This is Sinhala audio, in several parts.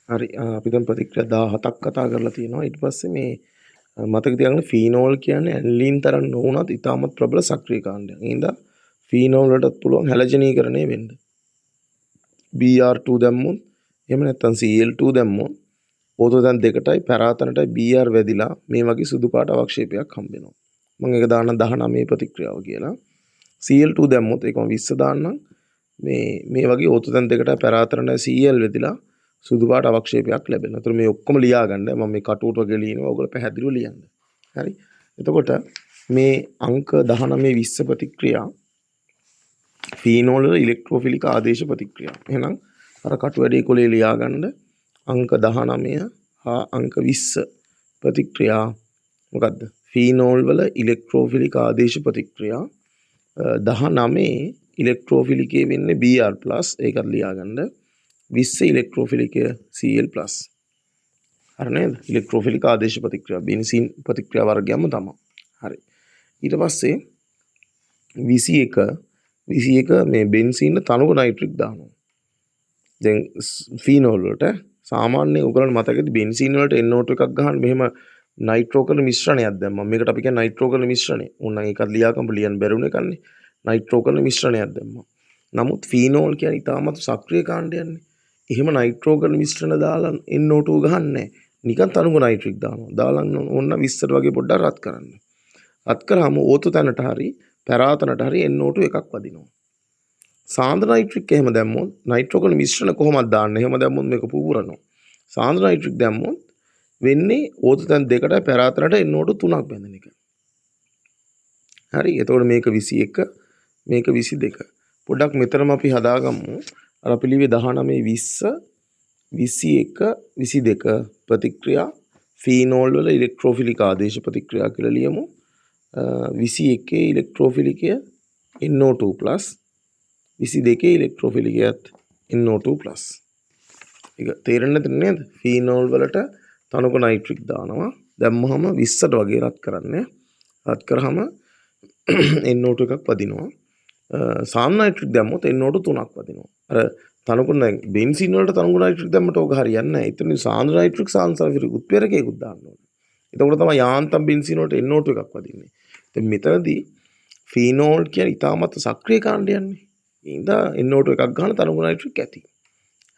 හරි අපි දැන් ප්‍රතික්‍රියා 17ක් කතා කරලා තියෙනවා. ඊට පස්සේ මේ මතක තියාගන්න ෆීනෝල් කියන්නේ ඇන්ලින් තරම් නොවුනත් ඉතාමත් ප්‍රබල සක්‍රීය කාණ්ඩයක්. ඒ හින්දා ෆීනෝල් වලටත් පුළුවන් හැලජනීකරණය වෙන්න. Br2 දැම්මොත් එහෙම නැත්නම් Cl2 දැම්මොත් ඕතෝ දැන් දෙකටයි පැරාතනටයි Br වැදිලා මේ වගේ සුදු පාට අවක්ෂේපයක් හම්බ වෙනවා. මම ඒක දාන්න 19 ප්‍රතික්‍රියාව කියලා. Cl2 දැම්මොත් ඒක මම 20 දාන්නම්. මේ වගේ ඕතෝ දැන් දෙකටයි පැරාතනටයි Cl වැදිලා සුදු පාට අවක්ෂේපයක් ලැබෙනවා. ඒතර මේ ඔක්කොම ලියා ගන්න. මම මේ කටුවට වගේ ලියනවා. ඔයගොල්ලෝ පැහැදිලිව ලියන්න. හරි. එතකොට මේ අංක 19 20 ප්‍රතික්‍රියා ෆීනෝල් වල ඉලෙක්ට්‍රෝෆිලික ආදේශ ප්‍රතික්‍රියා. එහෙනම් අර කටුවැඩේ කොලේ ලියා ගන්න අංක 19 හා අංක 20 ප්‍රතික්‍රියා මොකද්ද? ෆීනෝල් වල ඉලෙක්ට්‍රෝෆිලික ආදේශ ප්‍රතික්‍රියා 19 ඉලෙක්ට්‍රෝෆිලිකේ වෙන්නේ Br+ ඒකත් ලියා ගන්න. 20 ඉලෙක්ට්‍රෝෆිලිකය Cl+. හරි නේද? ඉලෙක්ට්‍රෝෆිලික ආදේශ ප්‍රතික්‍රියා බෙන්සීන් ප්‍රතික්‍රියා වර්ගයක්ම තමයි. හරි. ඊට පස්සේ 21 මේ බෙන්සීන් තනුක නයිට්‍රික් දානවා. දැන් ෆීනෝල් වලට සාමාන්‍යයෙන් ඔයගලන්ට මතකද බෙන්සීන් වලට NO2 එකක් ගහන්න මෙහෙම නයිට්‍රෝ කරන මිශ්‍රණයක් දැම්මම. මේකට අපි කියන්නේ නයිට්‍රෝ කරන මිශ්‍රණය. ඕනනම් ඒකත් ලියාගන්න ලියන්න බැරුණ එකන්නේ. නයිට්‍රෝ කරන මිශ්‍රණයක් දැම්මම. නමුත් ෆීනෝල් කියන්නේ ඉතාමත් සක්‍රීය කාණ්ඩයක්නේ. එහෙම නයිට්‍රෝ කරන මිශ්‍රණ දාලා NO2 ගහන්නේ නිකන් තනුක නයිට්‍රික් දානවා. දාලා ඕන්න 20ට වගේ පොඩ්ඩක් රත් කරන්න. රත් කරාම ඕතෝ තැනට හරි පැරාතනට හරි NO2 එකක් වදිනවා. සාන්ද්‍ර නයිට්‍රික් එහෙම දැම්මොත් නයිට්‍රෝ කරන මිශ්‍රණ කොහොමද දාන්නේ? එහෙම දැම්මොත් මේක පුපුරනවා. සාන්ද්‍ර නයිට්‍රික් දැම්මොත් වෙන්නේ ඕතෝ තැන් දෙකටයි පැරාතනට NO2 3ක් බැඳෙන එක. හරි. එතකොට මේක 21 මේක 22. පොඩ්ඩක් මෙතනම අපි හදාගමු. අර අපි ලිව්වේ 19 20 21 22 ප්‍රතික්‍රියා ෆීනෝල් වල ඉලෙක්ට්‍රෝෆිලික ආදේශ ප්‍රතික්‍රියා කියලා ලියමු. 21 ඉලෙක්ට්‍රෝෆිලිකය NO2+ 22 ඉලෙක්ට්‍රෝෆිලිකයත් NO2+. ඒක තේරෙන්නේ නේද? ෆීනෝල් වලට තනුක නයිට්‍රික් දානවා. දැම්මහම 20ට වගේ රත් කරන්නේ. රත් කරාම NO2 එකක් වදිනවා. සාන්ද්‍ර නයිට්‍රික් දැම්මොත් NO2 3ක් වදිනවා. අර තනුක බෙන්සීන් වලට තනුක නයිට්‍රික් දැම්මට ඕක හරියන්නේ නැහැ. ඒතන සාන්ද්‍ර නයිට්‍රික් සාන්ද්‍ර සල්ෆියුරික් උත්ප්‍රේරකයකුත් දාන්න ඕනේ. එතකොට තමයි යාන්තම් බෙන්සීන් වලට NO2 එකක් වදින්නේ. දැන් මෙතනදී ෆීනෝල් කියන්නේ ඉතාමත් සක්‍රීය කාණ්ඩයන්නේ. ඉඳා NO2 එකක් ගන්න තනුක නයිට්‍රික් ඇති.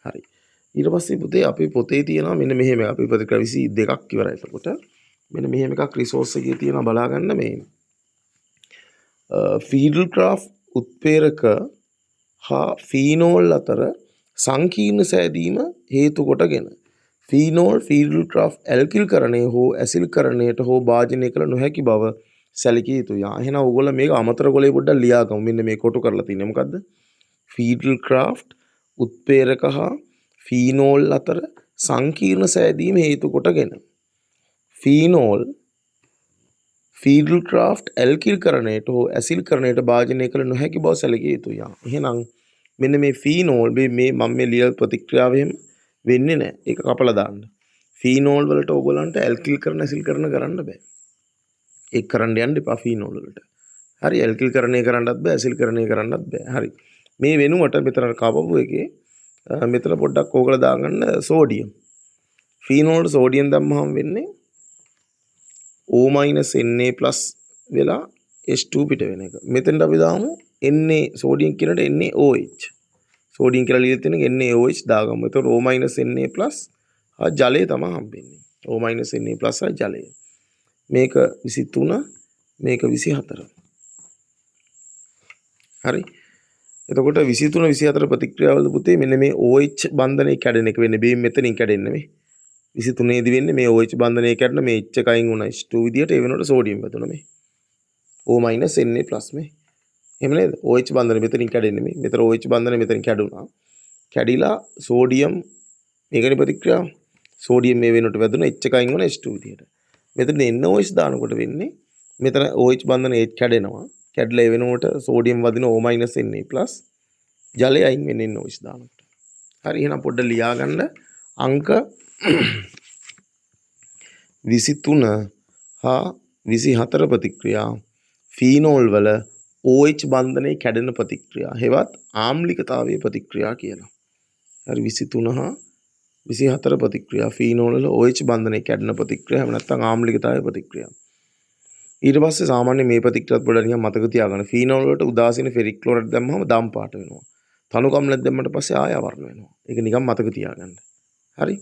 හරි. ඊට පස්සේ පුතේ අපේ පොතේ තියෙනවා මෙන්න මෙහෙම අපි ප්‍රතික්‍රියා 22ක් ඉවරයි. එතකොට මෙන්න මෙහෙම එකක් රිසෝස් එකේ තියෙනවා බලා ගන්න මේ ෆීඩල්ක්‍රාෆ්ට් උත්ප්‍රේරක හා ෆීනෝල් අතර සංකීර්ණ සෑදීම හේතු කොටගෙන ෆීනෝල් ෆීඩල්ක්‍රාෆ්ට් ඇල්කිල්කරණය හෝ ඇසිල්කරණයට හෝ භාජනය කළ නොහැකි බව සැලකිය යුතුයි. එහෙනම් ඕගොල්ලෝ මේක අමතර කොලේ පොඩ්ඩක් ලියාගමු. මෙන්න මේ කොටු කරලා තියෙන්නේ මොකද්ද? ෆීඩල්ක්‍රාෆ්ට් උත්ප්‍රේරක හා ෆීනෝල් අතර සංකීර්ණ සෑදීම හේතු කොටගෙන ෆීනෝල් ෆීඩල්ක්‍රාෆ්ට් ඇල්කිල්කරණයට හෝ ඇසිල්කරණයට භාජනය කළ නොහැකි බව සැලකිය යුතුයි. එහෙනම් මෙන්න මේ ෆීනෝල් මේ මම මේ ලියන ප්‍රතික්‍රියාව එහෙම වෙන්නේ නැහැ. ඒක කපලා දාන්න. ෆීනෝල් වලට ඕගොල්ලන්ට ඇල්කිල්කරණ ඇසිල්කරණ කරන්න බෑ. ඒක කරන්න යන්න එපා ෆීනෝල් වලට. හරි ඇල්කිල්කරණය කරන්නත් බෑ ඇසිල්කරණය කරන්නත් බෑ. හරි. මේ වෙනුවට මෙතන කපපු එකේ මෙතන පොඩ්ඩක් ඕගොල්ලෝ දාගන්න සෝඩියම්. ෆීනෝල් වලට සෝඩියම් දැම්මහම වෙන්නේ O- Na+ වෙලා H2 පිට වෙන එක. මෙතෙන්ට අපි දාමු Na සෝඩියම් කියනට NaOH. සෝඩියම් කියලා ලියලා තියෙන එක NaOH දාගමු. එතකොට O- Na+ හා ජලය තමයි හම්බෙන්නේ. O- Na+ හා ජලය. මේක 23 මේක 24. හරි. එතකොට 23 24 ප්‍රතික්‍රියාවල පුතේ මෙන්න මේ OH බන්ධනය කැඩෙන එක වෙන්නේ. බීම් මෙතනින් කැඩෙන්නේ මේ. 23 දී වෙන්නේ මේ OH බන්ධනය කැඩෙන මේ H එකයින් වුණා H2 විදියට ඒ වෙනකොට සෝඩියම් වැදුණා මේ. O- Na+ මේ. එහෙම නේද? OH බන්ධනය මෙතනින් කැඩෙන්නේ මේ. මෙතන OH බන්ධනය මෙතනින් කැඩුණා. කැඩිලා සෝඩියම් මේකනේ ප්‍රතික්‍රියාව. සෝඩියම් මේ වෙනකොට වැදුණා H එකයින් වුණා H2 විදියට. මෙතන NOH දානකොට වෙන්නේ මෙතන OH බන්ධනය H කැඩෙනවා. කැඩලා ඒ වෙනකොට සෝඩියම් වදින O- Na+ ජලය අයින් වෙන්නේ NOH දානකොට. හරි එහෙනම් පොඩ්ඩක් ලියා ගන්න අංක 23 හා 24 ප්‍රතික්‍රියා ෆීනෝල් වල OH බන්ධනයේ කැඩෙන ප්‍රතික්‍රියා හෙවත් ආම්ලිකතාවයේ ප්‍රතික්‍රියා කියලා. හරි 23 හා 24 ප්‍රතික්‍රියා ෆීනෝල් වල OH බන්ධනයේ කැඩෙන ප්‍රතික්‍රියා එහෙම නැත්නම් ආම්ලිකතාවයේ ප්‍රතික්‍රියා. ඊට පස්සේ සාමාන්‍ය මේ ප්‍රතික්‍රියාවත් පොඩ්ඩක් නිකන් මතක තියාගන්න. ෆීනෝල් වලට උදාසීන ෆෙරික් ක්ලෝරයිඩ් දැම්මම දම් පාට වෙනවා. තනු කම්ලයක් දැම්මට පස්සේ ආය අවර්ණ වෙනවා. ඒක නිකන් මතක තියාගන්න. හරි?